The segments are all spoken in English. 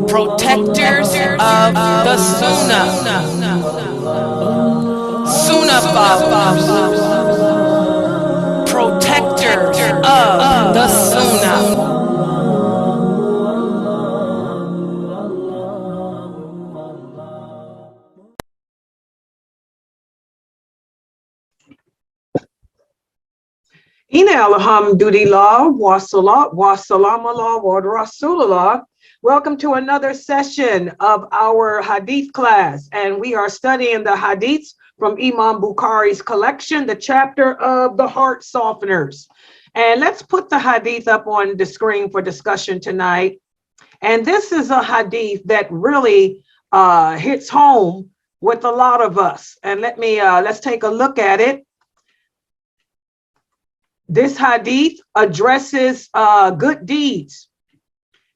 protectors of the Sunnahfollowers, protectors of the Sunnah. Ina alhamdulillah wa salat wa salam ala wa rasulullah. Welcome to another session of our hadith class, and we are studying the hadiths from Imam Bukhari's collection, the chapter of the heart softeners. And let's put the hadith up on the screen for discussion tonight. And this is a hadith that really hits home with a lot of us. And let's take a look at it. This hadith addresses good deeds.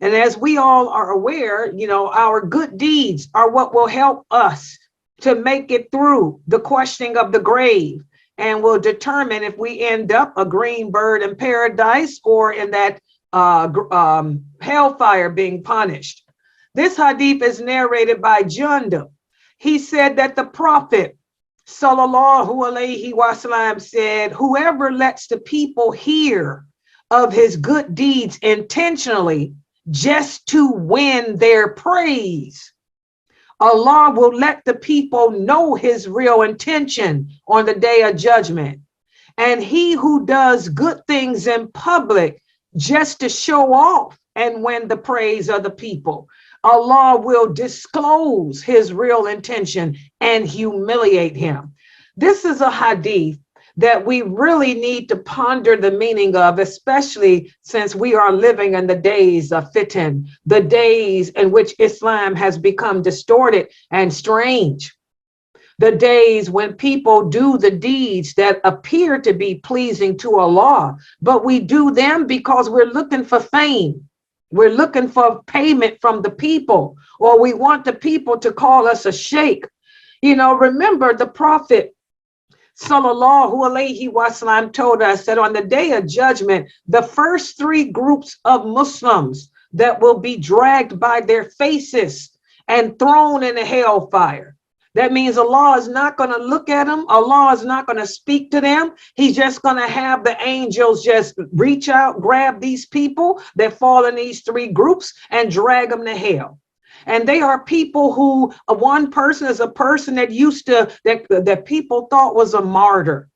And as we all are aware, our good deeds are what will help us to make it through the questioning of the grave and will determine if we end up a green bird in paradise or in that hellfire being punished. This hadith is narrated by Jundub. He said that the Prophet Sallallahu Alaihi Wasallam said, whoever lets the people hear of his good deeds intentionally just to win their praise, Allah will let the people know his real intention on the day of judgment. And he who does good things in public just to show off and win the praise of the people, Allah will disclose his real intention and humiliate him. This is a hadith that we really need to ponder the meaning of, especially since we are living in the days of fitan, the days in which Islam has become distorted and strange, the days when people do the deeds that appear to be pleasing to Allah, but we do them because we're looking for fame. We're looking for payment from the people, or we want the people to call us a sheikh. Remember the Prophet Sallallahu Alaihi Wasallam told us that on the day of judgment, the first three groups of Muslims that will be dragged by their faces and thrown in the hellfire. That means Allah is not going to look at them. Allah is not going to speak to them. He's just going to have the angels just reach out, grab these people that fall in these three groups and drag them to hell. And they are people who, one person is a person that that people thought was a martyr.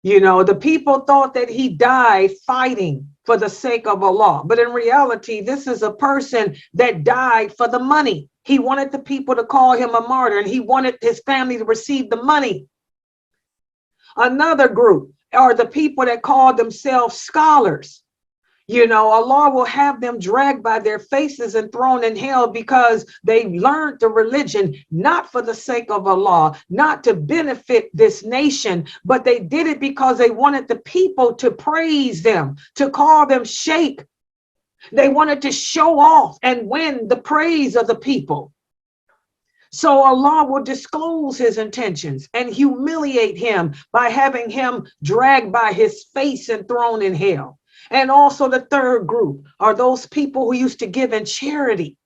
The people thought that he died fighting for the sake of Allah. But in reality, this is a person that died for the money. He wanted the people to call him a martyr, and he wanted his family to receive the money. Another group are the people that call themselves scholars. Allah will have them dragged by their faces and thrown in hell because they learned the religion not for the sake of Allah, not to benefit this nation, but they did it because they wanted the people to praise them, to call them sheikh. They wanted to show off and win the praise of the people. So Allah will disclose his intentions and humiliate him by having him dragged by his face and thrown in hell. And also the third group are those people who used to give in charity,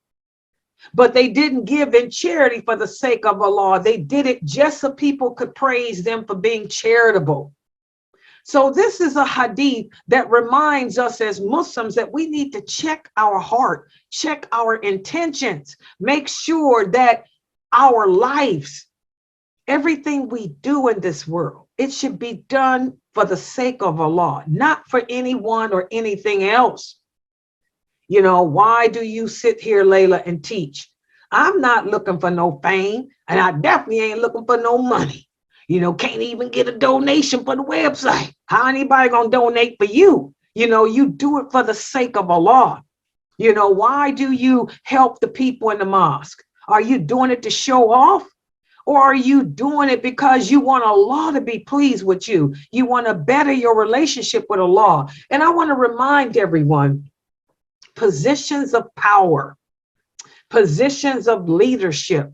but they didn't give in charity for the sake of Allah. They did it just so people could praise them for being charitable. So this is a hadith that reminds us as Muslims that we need to check our heart, check our intentions, make sure that our lives, everything we do in this world, it should be done for the sake of Allah, not for anyone or anything else. Why do you sit here, Layla, and teach? I'm not looking for no fame, and I definitely ain't looking for no money. Can't even get a donation for the website. How anybody gonna donate for you? You do it for the sake of Allah. Why do you help the people in the mosque? Are you doing it to show off? Or are you doing it because you want Allah to be pleased with you? You want to better your relationship with Allah. And I want to remind everyone, positions of power, positions of leadership,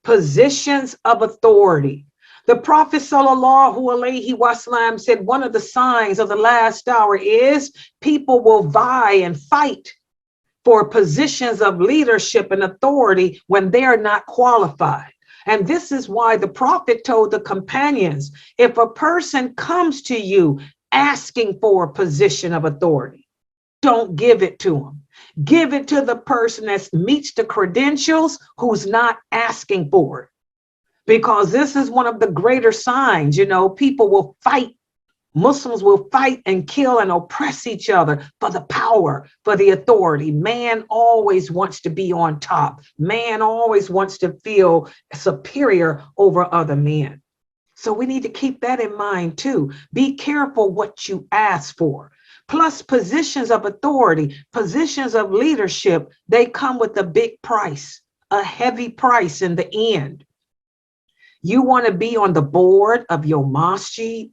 positions of authority, The Prophet sallallahu alaihi wasallam said one of the signs of the last hour is people will vie and fight for positions of leadership and authority when they are not qualified. And this is why the Prophet told the companions, if a person comes to you asking for a position of authority, don't give it to them. Give it to the person that meets the credentials who's not asking for it. Because this is one of the greater signs, people will fight. Muslims will fight and kill and oppress each other for the power, for the authority. Man always wants to be on top. Man always wants to feel superior over other men. So we need to keep that in mind too. Be careful what you ask for. Plus, positions of authority, positions of leadership, they come with a big price, a heavy price in the end. You want to be on the board of your masjid.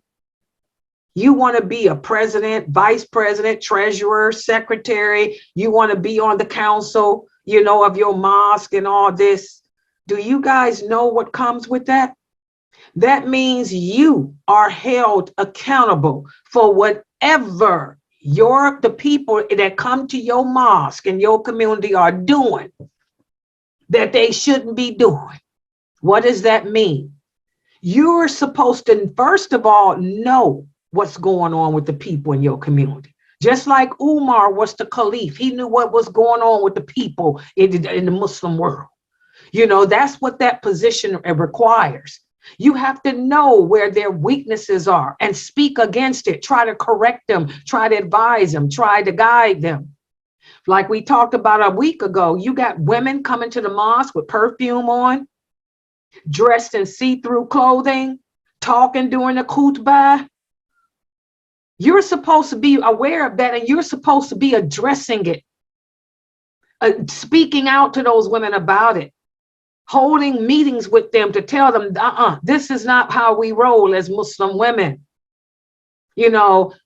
You want to be a president, vice president, treasurer, secretary. You want to be on the council, of your mosque and all this. Do you guys know what comes with that? That means you are held accountable for whatever the people that come to your mosque and your community are doing that they shouldn't be doing. What does that mean? You're supposed to, first of all, know what's going on with the people in your community. Just like Umar was the caliph, he knew what was going on with the people in the Muslim world. That's what that position requires. You have to know where their weaknesses are and speak against it. Try to correct them, try to advise them, try to guide them. Like we talked about a week ago, you got women coming to the mosque with perfume on, dressed in see-through clothing, talking during the khutbah. You're supposed to be aware of that, and you're supposed to be addressing it, speaking out to those women about it, holding meetings with them to tell them, this is not how we roll as Muslim women.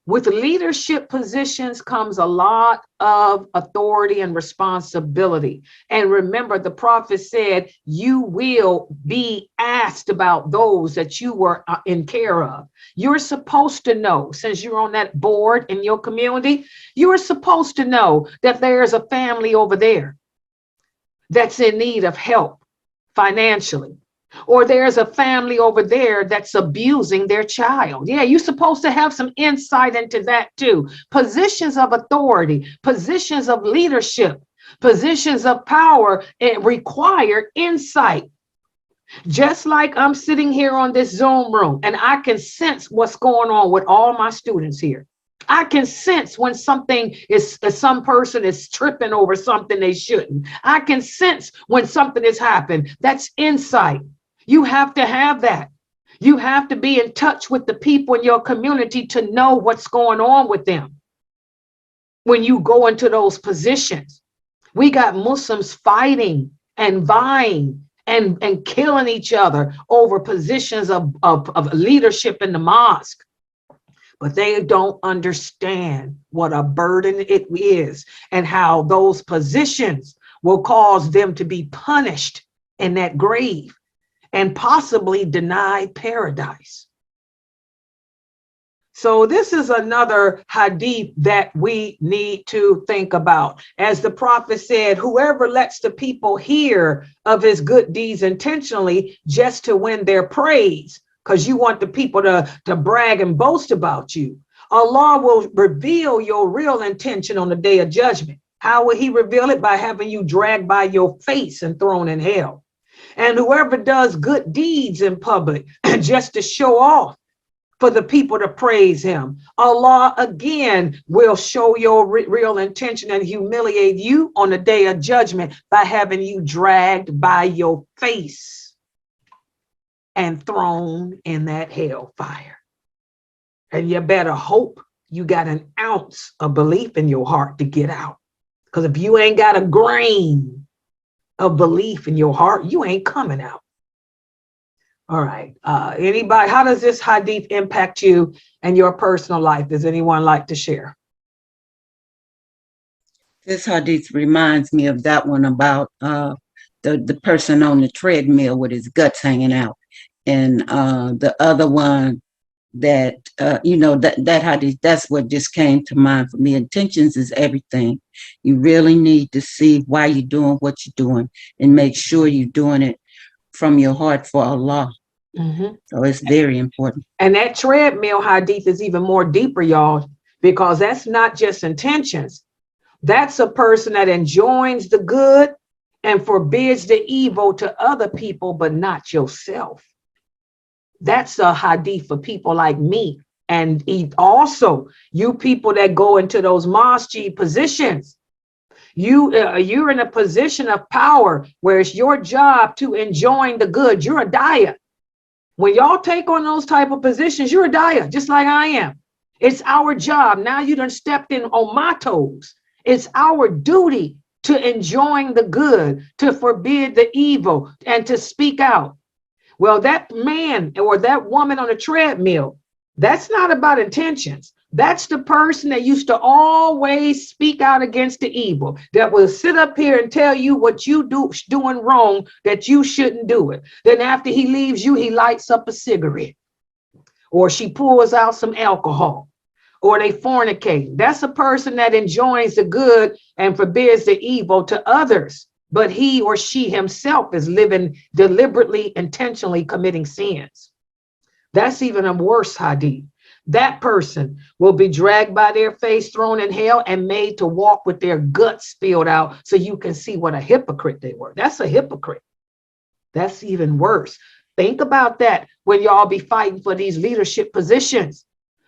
With leadership positions comes a lot of authority and responsibility. And remember, the prophet said, you will be asked about those that you were in care of. You're supposed to know, since you're on that board in your community, you're supposed to know that there's a family over there that's in need of help financially. Or there's a family over there that's abusing their child. Yeah, you're supposed to have some insight into that too. Positions of authority, positions of leadership, positions of power, it require insight. Just like I'm sitting here on this Zoom room and I can sense what's going on with all my students here. I can sense when some person is tripping over something they shouldn't. I can sense when something has happened. That's insight. You have to have that. You have to be in touch with the people in your community to know what's going on with them when you go into those positions. We got Muslims fighting and vying and killing each other over positions of leadership in the mosque. But they don't understand what a burden it is and how those positions will cause them to be punished in that grave and possibly denied paradise. So this is another hadith that we need to think about. As the prophet said, whoever lets the people hear of his good deeds intentionally just to win their praise, because you want the people to brag and boast about you, Allah will reveal your real intention on the day of judgment. How will he reveal it? By having you dragged by your face and thrown in hell. And whoever does good deeds in public just to show off for the people to praise him, Allah again will show your real intention and humiliate you on the day of judgment by having you dragged by your face and thrown in that hellfire. And you better hope you got an ounce of belief in your heart to get out. Because if you ain't got a grain of belief in your heart, you ain't coming out. All right. Anybody, how does this hadith impact you and your personal life? Does anyone like to share? This hadith reminds me of that one about the person on the treadmill with his guts hanging out. And the other one that, that hadith, that's what just came to mind for me. Intentions is everything. You really need to see why you're doing what you're doing and make sure you're doing it from your heart for Allah. So it's very important. And that treadmill hadith is even more deeper, y'all, because that's not just intentions. That's a person that enjoins the good and forbids the evil to other people, but not yourself. That's a hadith for people like me. And also, you people that go into those masjid positions, you're in a position of power where it's your job to enjoin the good. You're a daya. When y'all take on those type of positions, you're a daya, just like I am. It's our job. Now you done stepped in on my toes. It's our duty to enjoin the good, to forbid the evil, and to speak out. Well, that man or that woman on the treadmill, that's not about intentions. That's the person that used to always speak out against the evil, that will sit up here and tell you what you doing wrong, that you shouldn't do it. Then after he leaves you, he lights up a cigarette, or she pulls out some alcohol, or they fornicate. That's a person that enjoins the good and forbids the evil to others, but he or she himself is living deliberately, intentionally committing sins. That's even a worse hadith. That person will be dragged by their face, thrown in hell, and made to walk with their guts spilled out so you can see what a hypocrite they were. That's a hypocrite. That's even worse. Think about that when y'all be fighting for these leadership positions,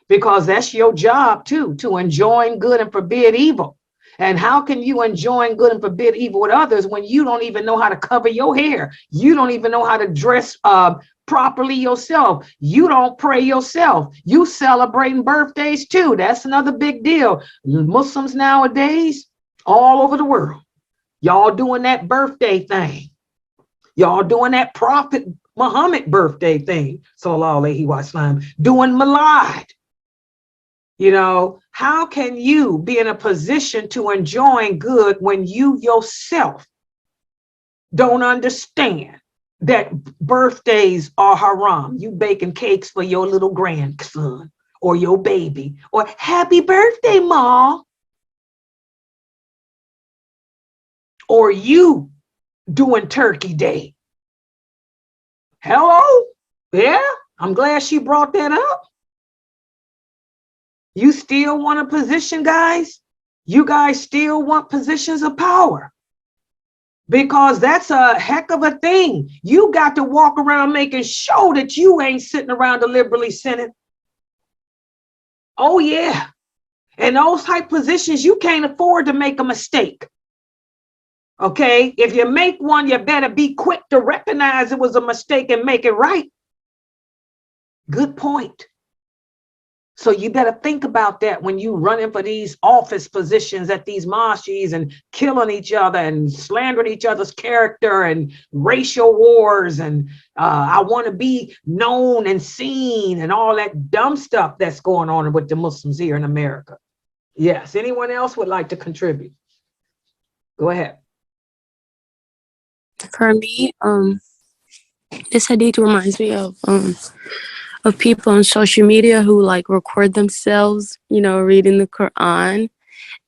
because that's your job too, to enjoin good and forbid evil. And how can you enjoin good and forbid evil with others when you don't even know how to cover your hair? You don't even know how to dress properly yourself. You don't pray yourself. You celebrating birthdays too. That's another big deal. Muslims nowadays, all over the world, y'all doing that birthday thing. Y'all doing that Prophet Muhammad birthday thing. Sallallahu Alaihi Wasallam, doing Milad. You know, how can you be in a position to enjoy good when you yourself don't understand that birthdays are haram? You baking cakes for your little grandson or your baby, or happy birthday, Ma. Or you doing Turkey Day. Hello? Yeah, I'm glad she brought that up. You still want a position, guys? You guys still want positions of power, because that's a heck of a thing. You got to walk around making sure that you ain't sitting around deliberately sinning. Oh, yeah. And those type positions, you can't afford to make a mistake. Okay? If you make one, you better be quick to recognize it was a mistake and make it right. Good point. So you better think about that when you running for these office positions at these mosques and killing each other and slandering each other's character and racial wars and I want to be known and seen and all that dumb stuff that's going on with the Muslims here in America. Yes. Anyone else would like to contribute? Go ahead. For me, this hadith reminds me of people on social media who like record themselves, reading the Quran,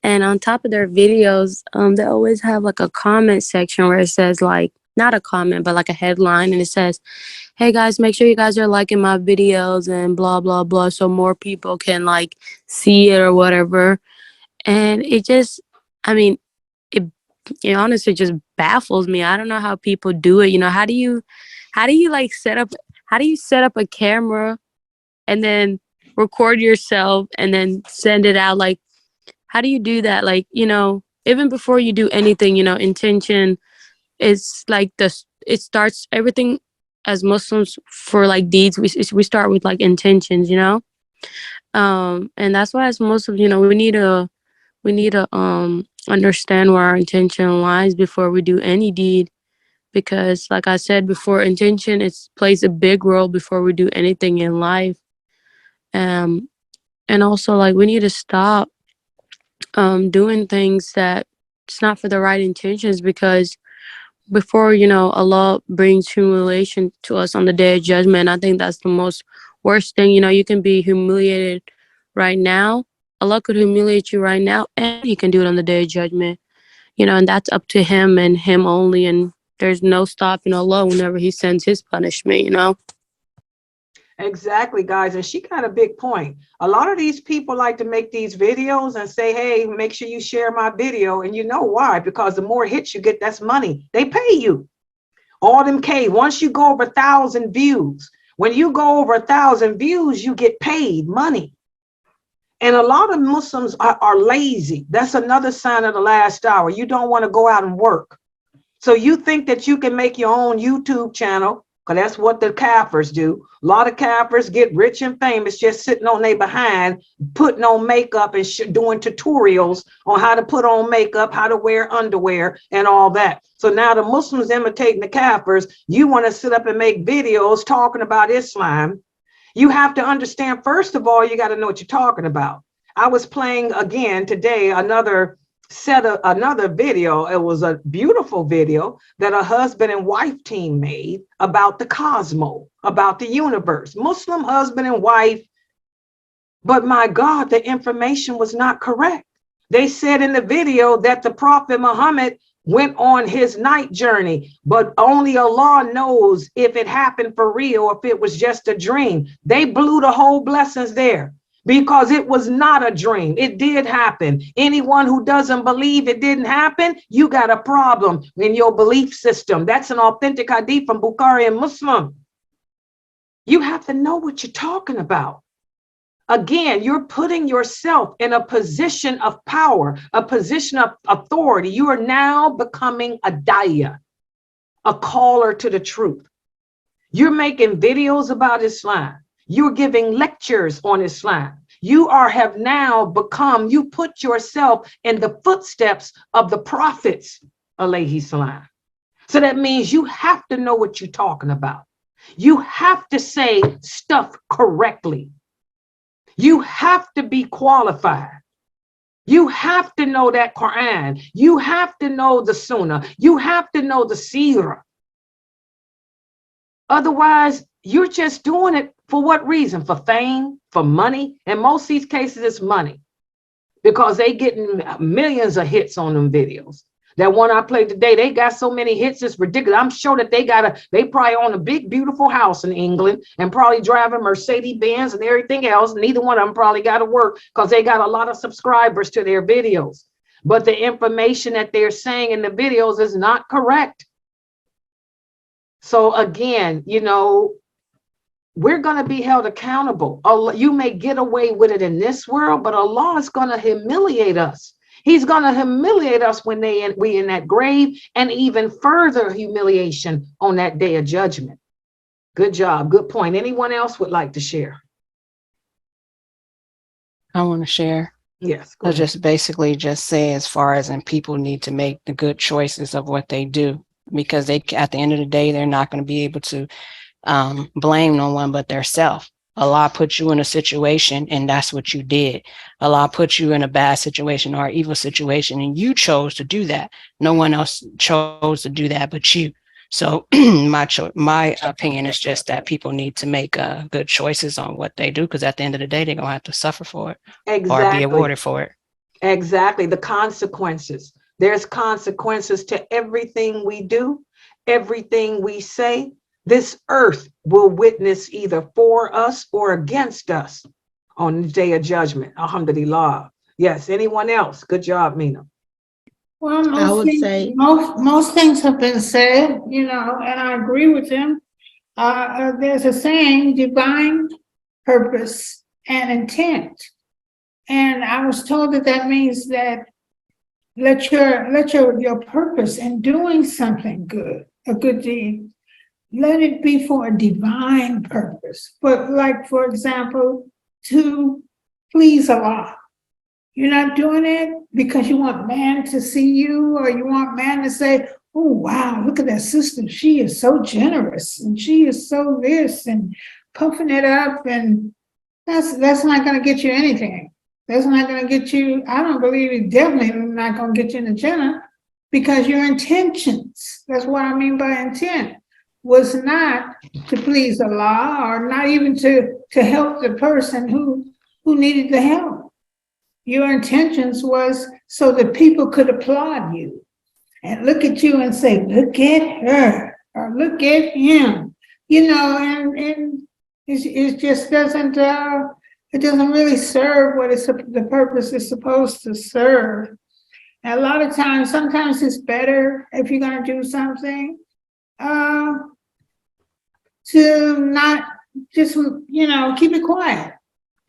and on top of their videos, they always have like a comment section where it says, like, not a comment, but like a headline, and it says, "Hey guys, make sure you guys are liking my videos and blah blah blah, so more people can like see it or whatever." And it just, I mean, it honestly just baffles me. I don't know how people do it. How do you like set up a camera and then record yourself and then send it out? Like, how do you do that? Like, even before you do anything, intention is like it starts everything as Muslims for like deeds. We start with like intentions, and that's why as Muslims, we need to understand where our intention lies before we do any deed, because like I said before, intention plays a big role before we do anything in life. And also, like, we need to stop doing things that it's not for the right intentions, because before, you know, Allah brings humiliation to us on the day of judgment. I think that's the most worst thing. You know, you can be humiliated right now. Allah could humiliate you right now, and He can do it on the day of judgment. You know, and that's up to Him and Him only. And there's no stopping Allah whenever He sends His punishment, you know? Exactly, guys. And she got a big point. A lot of these people like to make these videos and say, hey, make sure you share my video. And you know why? Because the more hits you get, that's money. They pay you. All them K. Once you go over 1,000 views, when you go over 1,000 views, you get paid money. And a lot of Muslims are lazy. That's another sign of the last hour. You don't want to go out and work. So you think that you can make your own YouTube channel, because that's what the Kafirs do. A lot of Kafirs get rich and famous just sitting on their behind, putting on makeup and doing tutorials on how to put on makeup, how to wear underwear and all that. So now the Muslims imitating the Kafirs, you want to sit up and make videos talking about Islam. You have to understand, first of all, you got to know what you're talking about. I was playing again today another video. It was a beautiful video that a husband and wife team made about the cosmos, about the universe, Muslim husband and wife. But my God, the information was not correct. They said in the video that the Prophet Muhammad went on his night journey, but only Allah knows if it happened for real or if it was just a dream. They blew the whole blessings there. Because it was not a dream. It did happen. Anyone who doesn't believe it didn't happen, you got a problem in your belief system. That's an authentic hadith from Bukhari and Muslim. You have to know what you're talking about. Again, you're putting yourself in a position of power, a position of authority. You are now becoming a daya, a caller to the truth. You're making videos about Islam. You're giving lectures on Islam. You have now become, you put yourself in the footsteps of the prophets, alayhi salam. So that means you have to know what you're talking about. You have to say stuff correctly. You have to be qualified. You have to know that Quran. You have to know the Sunnah. You have to know the Seerah. Otherwise, you're just doing it for what reason? For fame, for money? In most of these cases, it's money because they getting millions of hits on them videos. That one I played today, they got so many hits, it's ridiculous. I'm sure that they probably own a big, beautiful house in England and probably driving Mercedes Benz and everything else. Neither one of them probably got to work because they got a lot of subscribers to their videos. But the information that they're saying in the videos is not correct. So again, you know, we're going to be held accountable. You may get away with it in this world, but Allah is going to humiliate us. He's going to humiliate us when we in that grave, and even further humiliation on that day of judgment. Good job. Good point. Anyone else would like to share? I want to share. Yes. I just basically just say, as far as in people need to make the good choices of what they do, because they, at the end of the day, they're not going to be able to blame no one but their self. Allah put you in a situation and that's what you did. Allah put you in a bad situation or evil situation and you chose to do that. No one else chose to do that but you. So my opinion is just that people need to make good choices on what they do, because at the end of the day, they're going to have to suffer for it. Exactly. Or be awarded for it. Exactly. The consequences. There's consequences to everything we do, everything we say. This earth will witness either for us or against us on the day of judgment. Alhamdulillah. Yes. Anyone else? Good job, Mina. Well, I would say most things have been said, you know, and I agree with them. There's a saying, divine purpose and intent. And I was told that means that let your purpose in doing something good, a good deed, let it be for a divine purpose. But like, for example, to please Allah. You're not doing it because you want man to see you, or you want man to say, oh, wow, look at that sister. She is so generous and she is so this, and puffing it up. And that's not going to get you anything. That's not going to get you. I don't believe it's definitely not going to get you in the Jannah. because your intentions, that's what I mean by intent, was not to please Allah or not even to help the person who needed the help. Your intentions was so that people could applaud you and look at you and say, look at her or look at him, you know, and it just doesn't, it doesn't really serve what the purpose is supposed to serve. And a lot of times, sometimes it's better if you're going to do something to not just, you know, keep it quiet.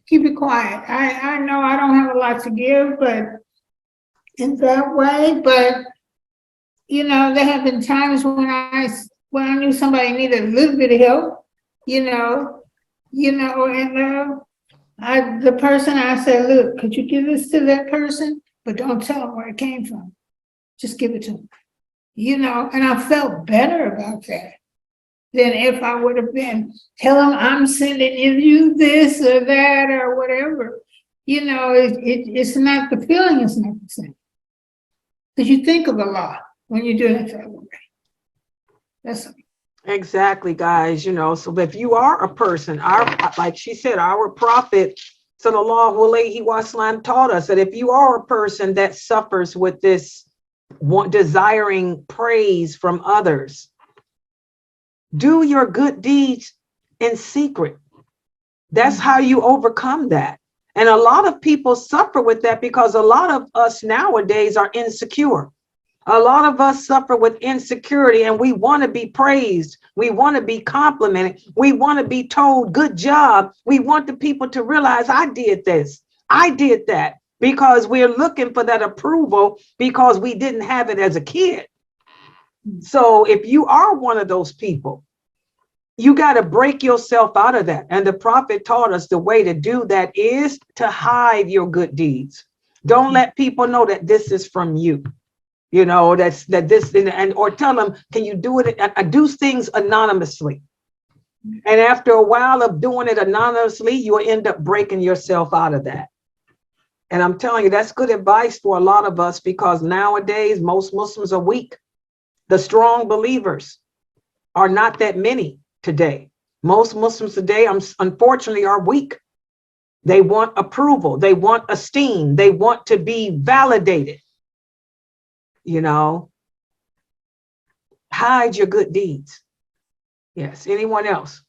Keep it quiet. I know I don't have a lot to give, but in that way, but you know, there have been times when I knew somebody needed a little bit of help, and the person, I said, look, could you give this to that person? But don't tell them where it came from. Just give it to them, and I felt better about that than if I would have been, tell them I'm sending you this or that or whatever. It's not, the feeling is not the same. Because you think of a lot when you're doing it that way. That's Exactly, guys. So if you are a person, like she said, our prophet, Sallallahu Alaihi Wasallam, taught us that if you are a person that suffers with this desiring praise from others, do your good deeds in secret. That's how you overcome that. And a lot of people suffer with that because a lot of us nowadays are insecure. A lot of us suffer with insecurity and we want to be praised. We want to be complimented. We want to be told, good job. We want the people to realize I did this. I did that, because we're looking for that approval because we didn't have it as a kid. So if you are one of those people, you got to break yourself out of that. And the prophet taught us the way to do that is to hide your good deeds. Don't let people know that this is from you. Or tell them, can you do it? I do things anonymously. And after a while of doing it anonymously, you'll end up breaking yourself out of that. And I'm telling you, that's good advice for a lot of us, because nowadays, most Muslims are weak. The strong believers are not that many today. Most Muslims today, unfortunately, are weak. They want approval. They want esteem. They want to be validated. Hide your good deeds. Yes. Anyone else?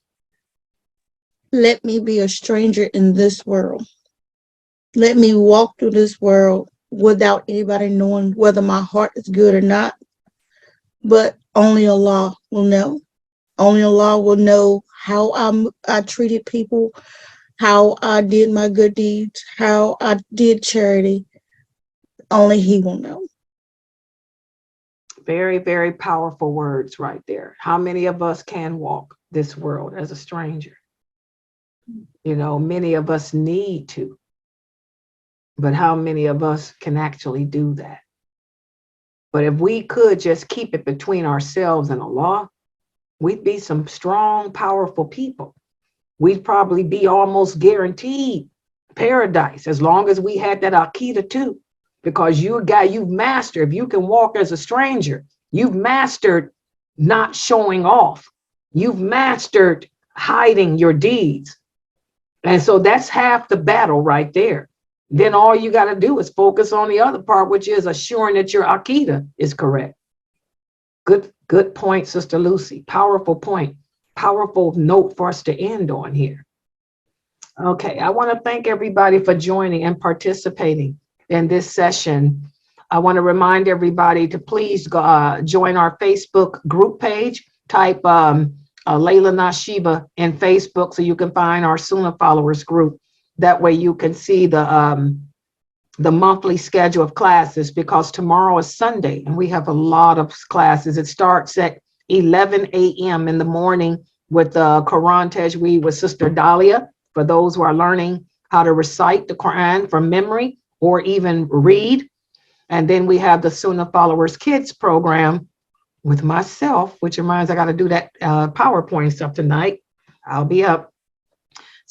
Let me be a stranger in this world. Let me walk through this world without anybody knowing whether my heart is good or not. But only Allah will know. Only Allah will know how I treated people, how I did my good deeds, how I did charity. Only He will know. Very, very powerful words right there. How many of us can walk this world as a stranger? Many of us need to. But how many of us can actually do that? But if we could just keep it between ourselves and Allah, we'd be some strong, powerful people. We'd probably be almost guaranteed paradise as long as we had that Aqidah too. Because you've mastered, if you can walk as a stranger, you've mastered not showing off. You've mastered hiding your deeds. And so that's half the battle right there. Then all you got to do is focus on the other part, which is assuring that your Aqidah is correct. Good point, Sister Lucy. Powerful point. Powerful note for us to end on here. Okay, I want to thank everybody for joining and participating in this session. I want to remind everybody to please join our Facebook group page. Type Layla Nashiba in Facebook so you can find our Sunnahfollowers group. That way you can see the monthly schedule of classes, because tomorrow is Sunday and we have a lot of classes. It starts at 11 a.m. in the morning with the Quran Tajweed with Sister Dahlia, for those who are learning how to recite the Quran from memory or even read. And then we have the Sunnahfollowers Kids program with myself, which reminds I got to do that PowerPoint stuff tonight. I'll be up.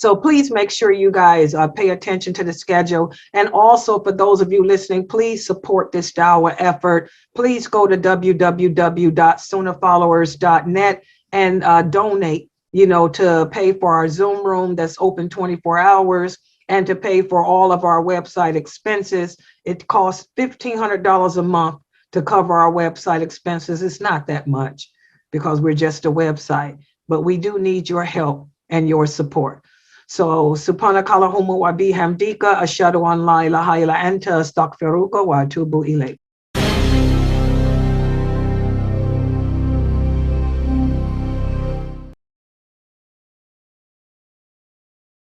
So please make sure you guys pay attention to the schedule. And also for those of you listening, please support this dawah effort. Please go to www.sunnahfollowers.net and donate, to pay for our Zoom room that's open 24 hours and to pay for all of our website expenses. It costs $1,500 a month to cover our website expenses. It's not that much because we're just a website, but we do need your help and your support. So, subhanakallahumma wa bihamdika ashhadu an la ilaha illa anta astaghfiruka wa atubu ilayk.